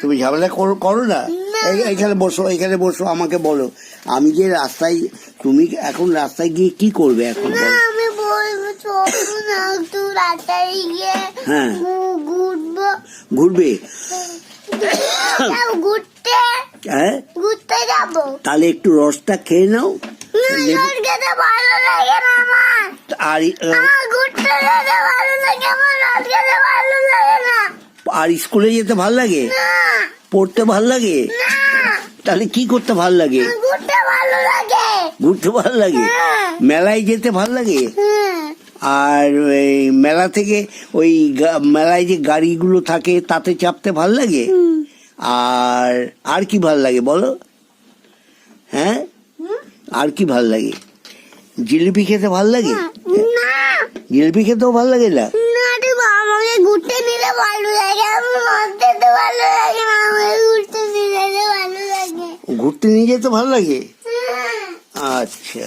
তুমি ঝামেলা করো না। এখানে বসো, এখানে বসো, আমাকে বলো আমি যে রাস্তায়, তুমি এখন রাস্তায় গিয়ে কি করবে এখন? আমি বলবো চলো না একটু রাস্তায় গিয়ে হ্যাঁ ঘুরবো। ঘুরবে? ঘুরতে, হ্যাঁ ঘুরতে যাবো। তাহলে একটু রসটা খেয়ে নাও। রস খেতে ভালো লাগে না আমার। আর আমার ঘুরতে যেতে ভালো লাগে, আমার রস খেতে ভালো লাগে না। আর স্কুলে যেতে ভাল লাগে? না পড়তে ভাল লাগে? না, তাহলে কি করতে ভাল লাগে? ঘুরতে ভালো লাগে। ঘুরতে ভাল লাগে? হ্যাঁ। মেলায় যেতে ভাল লাগে? হ্যাঁ। আর ওই মেলা থেকে ওই মেলায় যে গাড়িগুলো থাকে তাতে চাপতে ভাল লাগে? আর কি ভাল লাগে বলো? হ্যাঁ আর কি ভাল লাগে? জিলিপি খেতে ভাল লাগে? না জিলিপি খেতেও ভাল লাগে না? না, আমাকে ঘুরতে নিলে ভালো লাগে, আমার রস খেতে ভালো লাগে না, আমাকে ঘুরতে নিলে ভালো লাগে। ঘুরতে নিয়ে যেতে ভাল লাগে? হ্যাঁ। আচ্ছা।